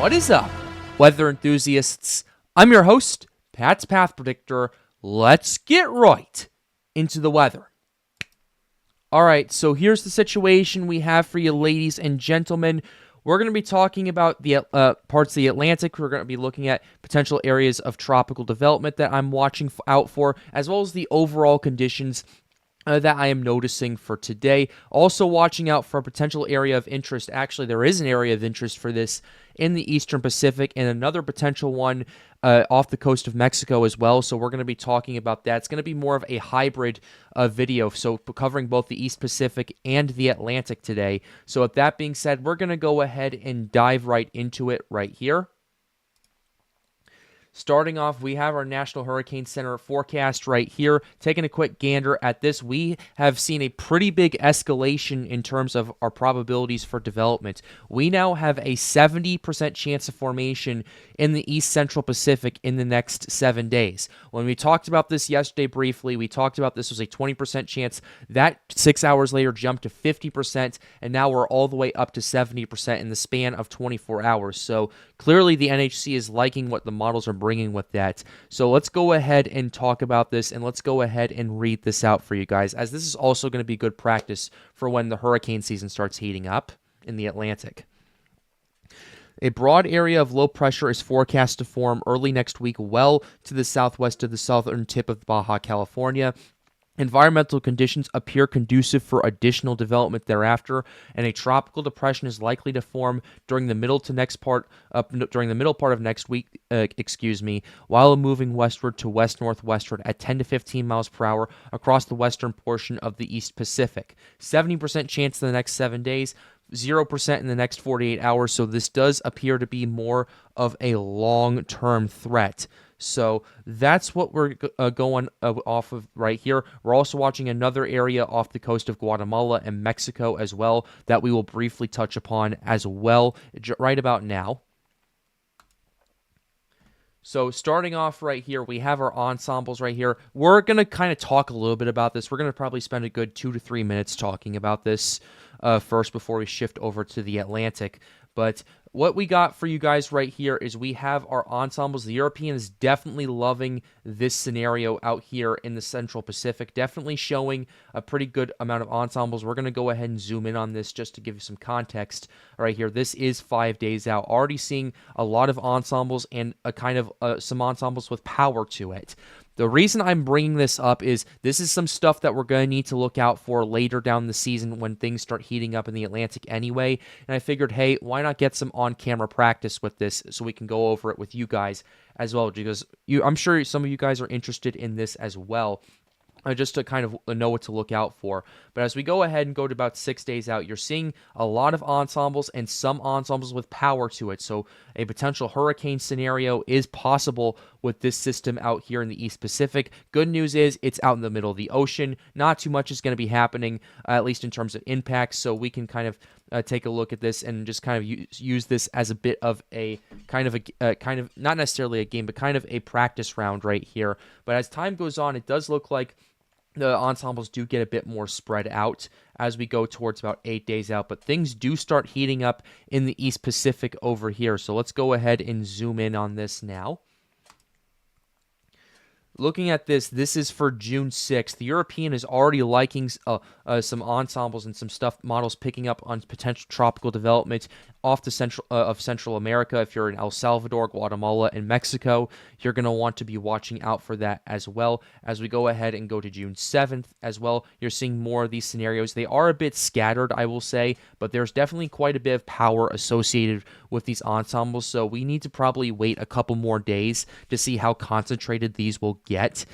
What is up, weather enthusiasts? I'm your host, Pat's Path Predictor. Let's get right into the weather. Alright, so here's the situation we have for you, ladies and gentlemen. We're going to be talking about the parts of the Atlantic. We're going to be looking at potential areas of tropical development that I'm watching out for, as well as the overall conditions that I am noticing for today. Also watching out for a potential area of interest. Actually, there is an area of interest for this in the Eastern Pacific and another potential one off the coast of Mexico as well. So we're going to be talking about that. It's going to be more of a hybrid video, so covering both the East Pacific and the Atlantic today. So with that being said, we're going to go ahead and dive right into it right here. Starting off, we have our National Hurricane Center forecast right here. Taking a quick gander at this, we have seen a pretty big escalation in terms of our probabilities for development. We now have a 70% chance of formation in the East Central Pacific in the next 7 days. When we talked about this yesterday briefly, we talked about this was a 20% chance. That 6 hours later jumped to 50%, and now we're all the way up to 70% in the span of 24 hours. So clearly the NHC is liking what the models are bringing with that. So let's go ahead and talk about this, and let's go ahead and read this out for you guys, as this is also going to be good practice for when the hurricane season starts heating up in the Atlantic. A broad area of low pressure is forecast to form early next week well to the southwest of the southern tip of Baja California. Environmental conditions appear conducive for additional development thereafter, and a tropical depression is likely to form during the middle part of next week. While moving westward to west-northwestward at 10 to 15 miles per hour across the western portion of the East Pacific. 70% chance in the next 7 days. 0% in the next 48 hours, so this does appear to be more of a long-term threat. So that's what we're going off of right here. We're also watching another area off the coast of Guatemala and Mexico as well that we will briefly touch upon as well right about now. So starting off right here, we have our ensembles right here. We're going to kind of talk a little bit about this. We're going to probably spend a good 2 to 3 minutes talking about this first before we shift over to the Atlantic. But what we got for you guys right here is we have our ensembles. The European is definitely loving this scenario out here in the Central Pacific, definitely showing a pretty good amount of ensembles. We're going to go ahead and zoom in on this just to give you some context right here. This is 5 days out. Already seeing a lot of ensembles and a kind of some ensembles with power to it. The reason I'm bringing this up is this is some stuff that we're going to need to look out for later down the season when things start heating up in the Atlantic anyway. And I figured, hey, why not get some on-camera practice with this so we can go over it with you guys as well, because I'm sure some of you guys are interested in this as well. Just to kind of know what to look out for. But as we go ahead and go to about 6 days out, you're seeing a lot of ensembles and some ensembles with power to it. So a potential hurricane scenario is possible with this system out here in the East Pacific. Good news is it's out in the middle of the ocean. Not too much is going to be happening, at least in terms of impacts. So we can kind of take a look at this and just kind of use this as a bit of a kind of not necessarily a game, but kind of a practice round right here. But as time goes on, it does look like the ensembles do get a bit more spread out as we go towards about 8 days out, but things do start heating up in the East Pacific over here. So let's go ahead and zoom in on this now. Looking at this is for June 6th. The European is already liking some ensembles and some stuff, models picking up on potential tropical development off the Central America. If you're in El Salvador, Guatemala, and Mexico, you're going to want to be watching out for that as well. As we go ahead and go to June 7th as well, you're seeing more of these scenarios. They are a bit scattered, I will say, but there's definitely quite a bit of power associated with these ensembles, so we need to probably wait a couple more days to see how concentrated these will get.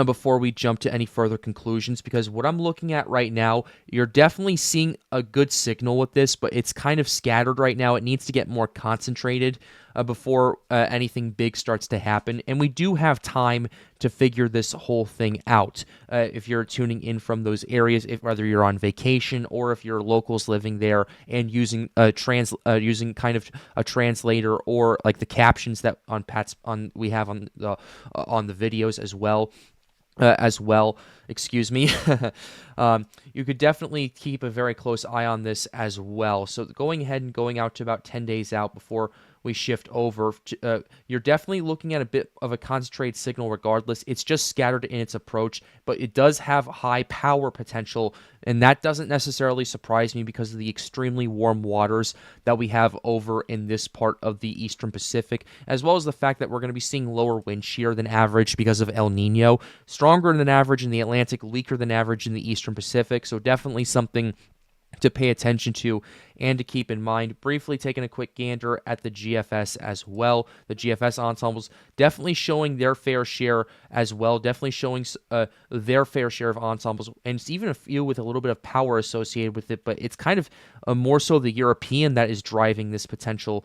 Before we jump to any further conclusions, because what I'm looking at right now, you're definitely seeing a good signal with this, but it's kind of scattered right now. It needs to get more concentrated before anything big starts to happen, and we do have time to figure this whole thing out. If you're tuning in from those areas, whether you're on vacation or if you're locals living there and using kind of a translator or like the captions that we have on the videos as well. excuse me. You could definitely keep a very close eye on this as well. So going ahead and going out to about 10 days out before we shift over, you're definitely looking at a bit of a concentrated signal regardless. It's just scattered in its approach, but it does have high power potential, and that doesn't necessarily surprise me because of the extremely warm waters that we have over in this part of the Eastern Pacific, as well as the fact that we're going to be seeing lower wind shear than average because of El Nino, stronger than average in the Atlantic, weaker than average in the Eastern Pacific, so definitely something to pay attention to and to keep in mind. Briefly taking a quick gander at the GFS as well. The GFS ensembles definitely showing their fair share as well, definitely showing their fair share of ensembles, and it's even a few with a little bit of power associated with it, but it's kind of more so the European that is driving this potential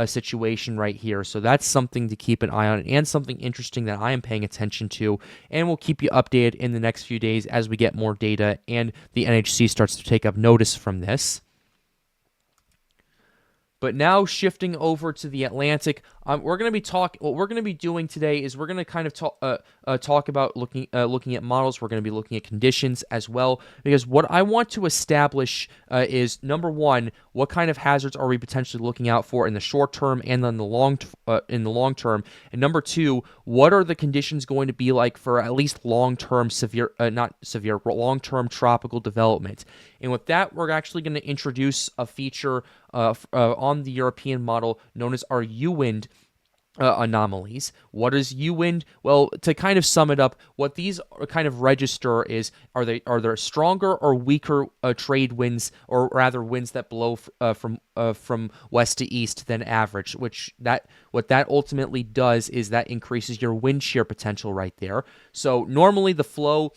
situation right here. So that's something to keep an eye on and something interesting that I am paying attention to, and we'll keep you updated in the next few days as we get more data and the NHC starts to take up notice from this. But now shifting over to the Atlantic, we're going to be what we're going to be doing today is we're going to kind of talk about looking at models. We're going to be looking at conditions as well, because what I want to establish is, number one, what kind of hazards are we potentially looking out for in the short term and then the long term, and number two, what are the conditions going to be like for at least long-term long-term tropical development. And with that, we're actually going to introduce a feature on the European model known as our U-wind anomalies. What is U-wind? Well, to kind of sum it up, what these kind of register is, are there stronger or weaker trade winds, or rather winds that blow from west to east than average, what that ultimately does is that increases your wind shear potential right there. So normally the flow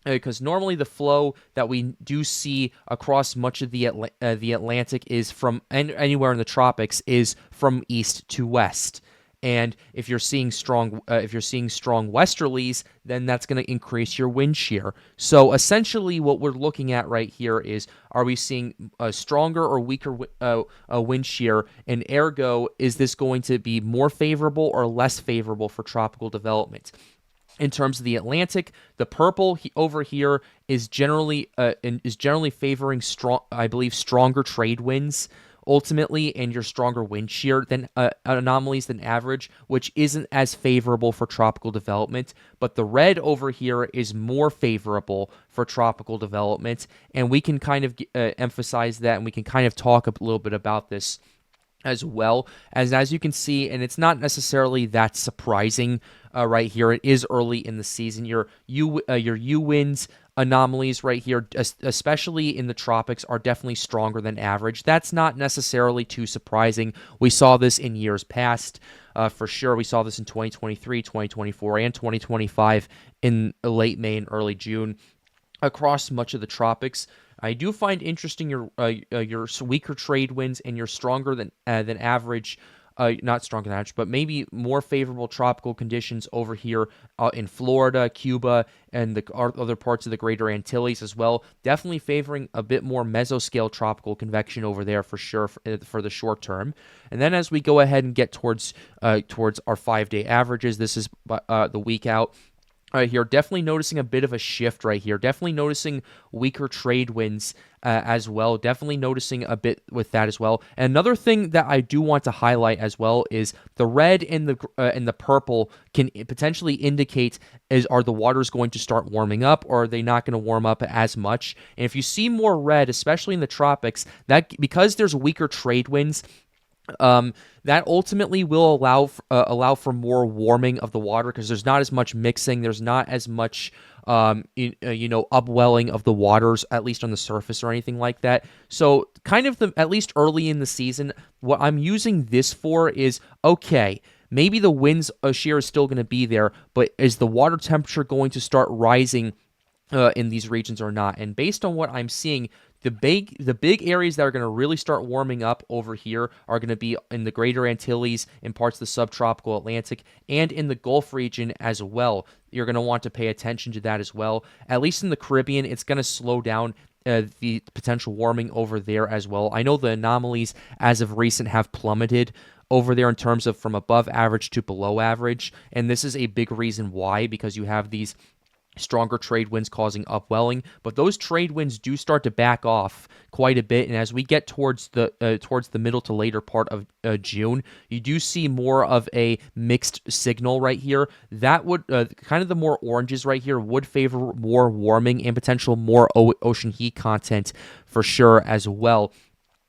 that we do see across much of the Atlantic is from anywhere in the tropics is from east to west. And if you're seeing strong westerlies, then that's going to increase your wind shear. So essentially, what we're looking at right here is: are we seeing a stronger or weaker wind shear? And ergo, is this going to be more favorable or less favorable for tropical development? In terms of the Atlantic, the purple over here is generally favoring stronger trade winds ultimately, and your stronger wind shear than anomalies than average, which isn't as favorable for tropical development. But the red over here is more favorable for tropical development, and we can kind of emphasize that, and we can kind of talk a little bit about this as well. As you can see, and it's not necessarily that surprising right here. It is early in the season. Your U-winds anomalies right here, especially in the tropics, are definitely stronger than average. That's not necessarily too surprising. We saw this in years past. For sure, we saw this in 2023, 2024, and 2025 in late May and early June across much of the tropics. I do find interesting your weaker trade winds and your stronger than average, not stronger than average, but maybe more favorable tropical conditions over here in Florida, Cuba, and the other parts of the Greater Antilles as well. Definitely favoring a bit more mesoscale tropical convection over there for sure for the short term. And then as we go ahead and get towards our 5-day averages, this is the week out. Right here, definitely noticing a bit of a shift right here. Definitely noticing weaker trade winds as well. Definitely noticing a bit with that as well. And another thing that I do want to highlight as well is the red and the purple can potentially indicate are the waters going to start warming up, or are they not going to warm up as much? And if you see more red, especially in the tropics, that because there's weaker trade winds, that ultimately will allow for more warming of the water, because there's not as much mixing, there's not as much upwelling of the waters, at least on the surface or anything like that. So kind of at least early in the season, what I'm using this for is, okay, maybe the winds shear is still going to be there, but is the water temperature going to start rising in these regions or not? And based on what I'm seeing, the big areas that are going to really start warming up over here are going to be in the Greater Antilles, in parts of the subtropical Atlantic, and in the Gulf region as well. You're going to want to pay attention to that as well. At least in the Caribbean, it's going to slow down the potential warming over there as well. I know the anomalies as of recent have plummeted over there in terms of from above average to below average, and this is a big reason why, because you have these stronger trade winds causing upwelling, but those trade winds do start to back off quite a bit. And as we get towards the middle to later part of June, you do see more of a mixed signal right here. That would kind of the more oranges right here would favor more warming and potential more ocean heat content for sure as well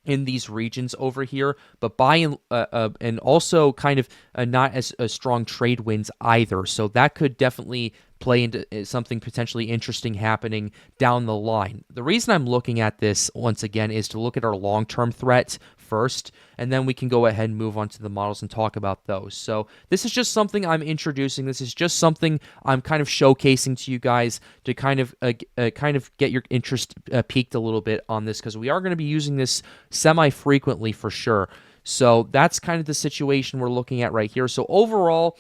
in these regions over here, but and also kind of not as strong trade winds either. So that could definitely play into something potentially interesting happening down the line. The reason I'm looking at this once again is to look at our long-term threat first, and then we can go ahead and move on to the models and talk about those. So this is just something I'm introducing. This is just something I'm kind of showcasing to you guys to kind of get your interest piqued a little bit on this, because we are going to be using this semi-frequently for sure. So that's kind of the situation we're looking at right here. So overall,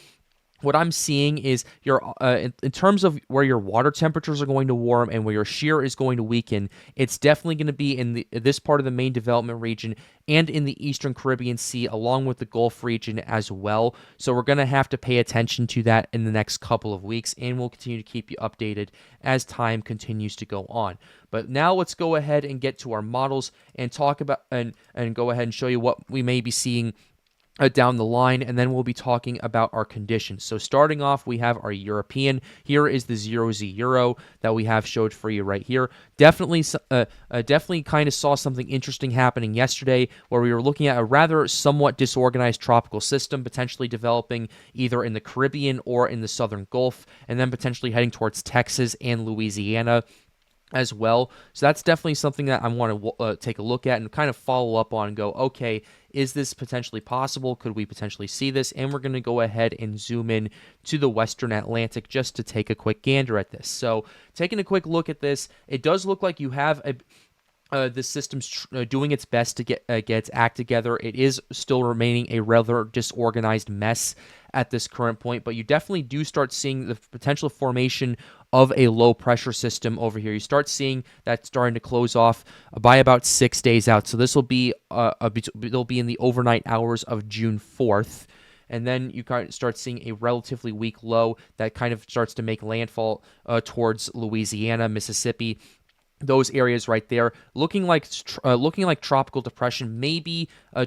what I'm seeing is in terms of where your water temperatures are going to warm and where your shear is going to weaken, it's definitely going to be in this part of the main development region and in the Eastern Caribbean Sea, along with the Gulf region as well. So we're going to have to pay attention to that in the next couple of weeks, and we'll continue to keep you updated as time continues to go on. But now let's go ahead and get to our models and talk about and go ahead and show you what we may be seeing down the line, and then we'll be talking about our conditions. So starting off, we have our European. Here is the 0Z Euro that we have showed for you right here. Definitely kind of saw something interesting happening yesterday, where we were looking at a rather somewhat disorganized tropical system potentially developing either in the Caribbean or in the Southern Gulf, and then potentially heading towards Texas and Louisiana as well. So that's definitely something that I want to take a look at and kind of follow up on and go, okay, is this potentially possible? Could we potentially see this? And we're going to go ahead and zoom in to the Western Atlantic just to take a quick gander at this. So taking a quick look at this, it does look like you have the system's doing its best to get its act together. It is still remaining a rather disorganized mess at this current point, but you definitely do start seeing the potential formation of a low pressure system over here. You start seeing that starting to close off by about 6 days out. So this will be it'll be in the overnight hours of June 4th. And then you kind of start seeing a relatively weak low that kind of starts to make landfall towards Louisiana, Mississippi, those areas right there, looking like tropical depression, maybe a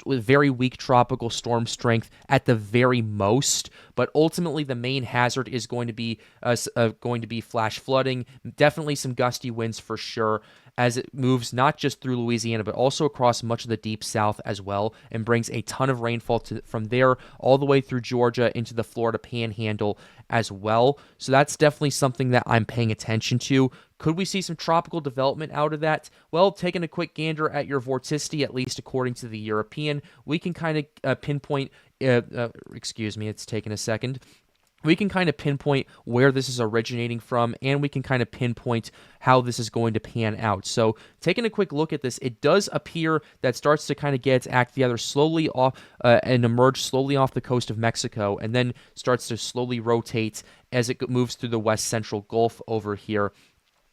very weak tropical storm strength at the very most. But ultimately, the main hazard is going to be flash flooding. Definitely some gusty winds for sure, as it moves not just through Louisiana, but also across much of the deep south as well, and brings a ton of rainfall from there all the way through Georgia into the Florida Panhandle as well. So that's definitely something that I'm paying attention to. Could we see some tropical development out of that? Well, taking a quick gander at your vorticity, at least according to the European, we can kind of pinpoint, excuse me, it's taken a second. We can kind of pinpoint where this is originating from, and we can kind of pinpoint how this is going to pan out. So taking a quick look at this, it does appear that starts to kind of get its act together slowly off and emerge slowly off the coast of Mexico, and then starts to slowly rotate as it moves through the west central Gulf over here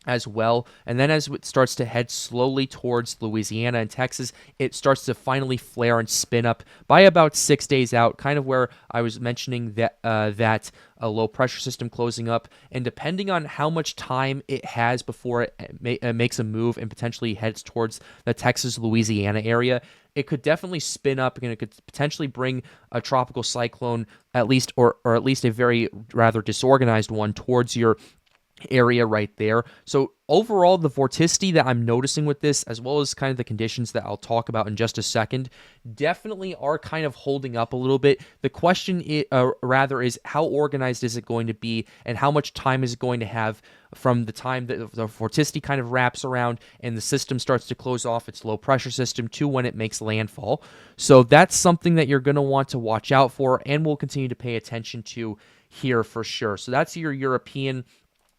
as well. And then as it starts to head slowly towards Louisiana and Texas, it starts to finally flare and spin up by about 6 days out, kind of where I was mentioning that a low pressure system closing up. And depending on how much time it has before it makes a move and potentially heads towards the Texas-Louisiana area, it could definitely spin up, and it could potentially bring a tropical cyclone, at least, or at least a very rather disorganized one, towards your area right there. So overall, the vorticity that I'm noticing with this, as well as kind of the conditions that I'll talk about in just a second, definitely are kind of holding up a little bit. The question rather is, how organized is it going to be, and how much time is it going to have from the time that the vorticity kind of wraps around and the system starts to close off its low pressure system to when it makes landfall. So that's something that you're going to want to watch out for, and we'll continue to pay attention to here for sure. So that's your European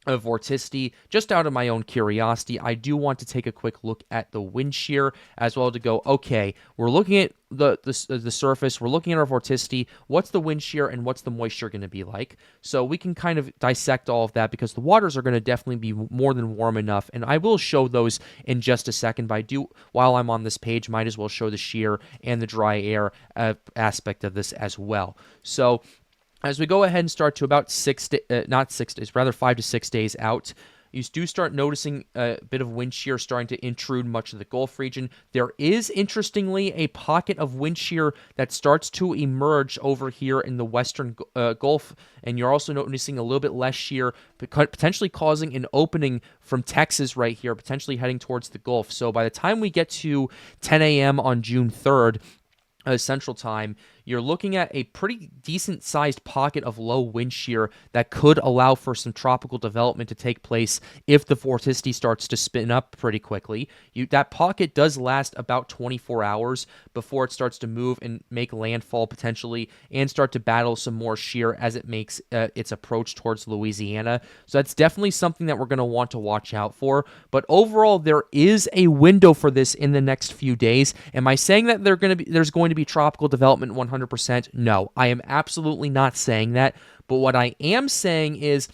vorticity. Just out of my own curiosity, I do want to take a quick look at the wind shear as well, to go, okay, we're looking at the surface, we're looking at our vorticity, what's the wind shear and what's the moisture going to be like? So we can kind of dissect all of that, because the waters are going to definitely be more than warm enough, and I will show those in just a second, but while I'm on this page, might as well show the shear and the dry air aspect of this as well. So As we go ahead and start to about not 6 days, rather 5 to 6 days out, you do start noticing a bit of wind shear starting to intrude much of the Gulf region. There is, interestingly, a pocket of wind shear that starts to emerge over here in the western Gulf, and you're also noticing a little bit less shear, potentially causing an opening from Texas right here, potentially heading towards the Gulf. So by the time we get to 10 a.m. on June 3rd, Central Time, you're looking at a pretty decent-sized pocket of low wind shear that could allow for some tropical development to take place if the vorticity starts to spin up pretty quickly. That pocket does last about 24 hours before it starts to move and make landfall potentially and start to battle some more shear as it makes its approach towards Louisiana. So that's definitely something that we're going to want to watch out for. But overall, there is a window for this in the next few days. Am I saying that there's going to be tropical development 100%? No, I am absolutely not saying that. But what I am saying is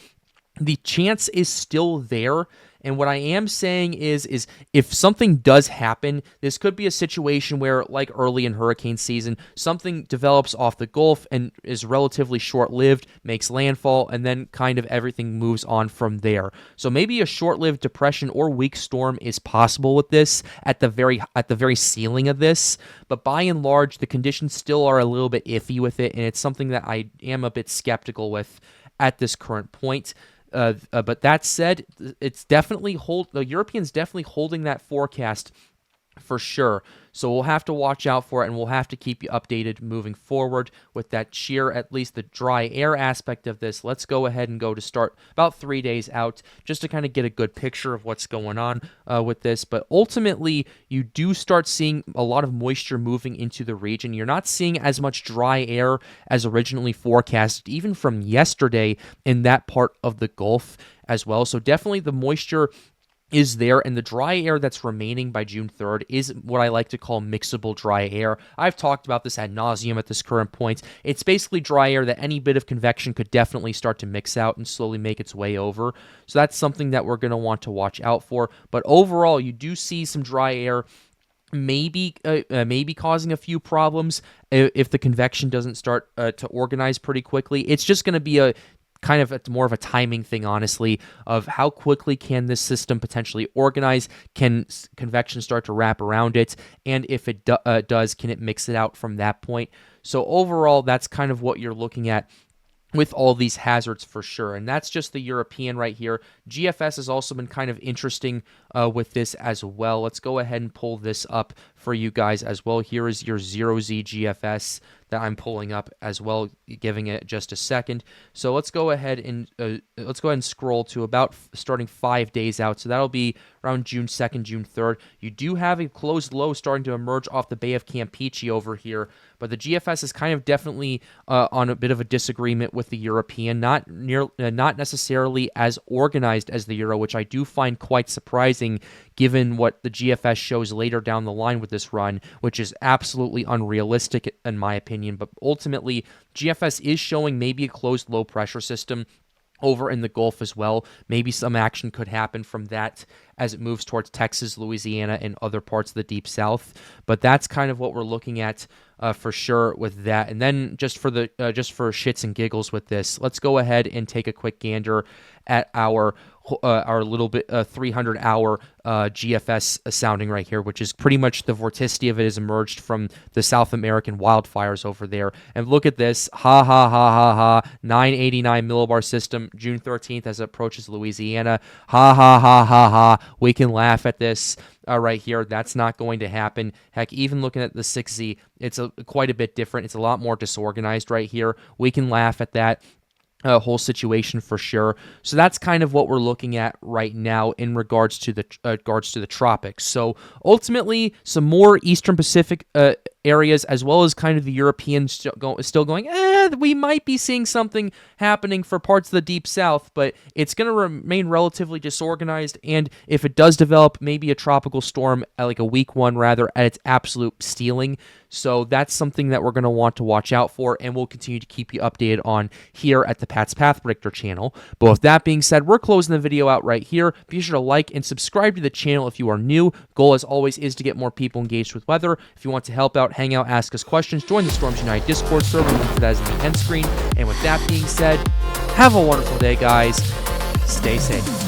the chance is still there. And what I am saying is if something does happen, this could be a situation where, like early in hurricane season, something develops off the Gulf and is relatively short-lived, makes landfall, and then kind of everything moves on from there. So maybe a short-lived depression or weak storm is possible with this at the very ceiling of this. But by and large, the conditions still are a little bit iffy with it, and it's something that I am a bit skeptical with at this current point. But that said, it's definitely the Europeans definitely holding that forecast for sure. So we'll have to watch out for it, and we'll have to keep you updated moving forward with that shear, at least the dry air aspect of this. Let's go ahead and go to start about 3 days out just to kind of get a good picture of what's going on with this. But ultimately, you do start seeing a lot of moisture moving into the region. You're not seeing as much dry air as originally forecasted, even from yesterday in that part of the Gulf as well. So definitely the moisture is there, and the dry air that's remaining by June 3rd is what I like to call mixable dry air. I've talked about this ad nauseum at this current point. It's basically dry air that any bit of convection could definitely start to mix out and slowly make its way over. So that's something that we're going to want to watch out for. But overall, you do see some dry air maybe causing a few problems if the convection doesn't start to organize pretty quickly. It's just going to be more of a timing thing, honestly, of how quickly can this system potentially organize? Can convection start to wrap around it? And if it does, can it mix it out from that point? So overall, that's kind of what you're looking at with all these hazards for sure. And that's just the European right here. GFS has also been kind of interesting with this as well. Let's go ahead and pull this up for you guys as well. Here is your 0Z GFS that I'm pulling up as well, giving it just a second. So let's go ahead and scroll to about starting 5 days out. So that'll be around June 2nd, June 3rd. You do have a closed low starting to emerge off the Bay of Campeche over here, but the GFS is kind of definitely on a bit of a disagreement with the European, not necessarily as organized as the Euro, which I do find quite surprising given what the GFS shows later down the line with this run, which is absolutely unrealistic in my opinion. But ultimately, GFS is showing maybe a closed low pressure system over in the Gulf as well. Maybe some action could happen from that as it moves towards Texas, Louisiana, and other parts of the Deep South. But that's kind of what we're looking at for sure with that. And then just for shits and giggles with this, let's go ahead and take a quick gander at our little bit 300-hour GFS sounding right here, which is pretty much the vorticity of it has emerged from the South American wildfires over there. And look at this, 989 millibar system, June 13th as it approaches Louisiana, we can laugh at this right here. That's not going to happen. Heck, even looking at the 6Z, it's quite a bit different. It's a lot more disorganized right here. We can laugh at that whole situation for sure. So that's kind of what we're looking at right now in regards to the tropics. So ultimately, some more Eastern Pacific areas, as well as kind of the Europeans still going, we might be seeing something happening for parts of the Deep South, but it's going to remain relatively disorganized, and if it does develop, maybe a tropical storm, like a weak one rather, at its absolute ceiling. So that's something that we're going to want to watch out for, and we'll continue to keep you updated on here at the Pat's Path Predictor channel. But with that being said, we're closing the video out right here. Be sure to like and subscribe to the channel if you are new. Goal, as always, is to get more people engaged with weather. If you want to help out, hang out, ask us questions, join the Storms Unite Discord server. Link for that is in the end screen. And with that being said, have a wonderful day, guys. Stay safe.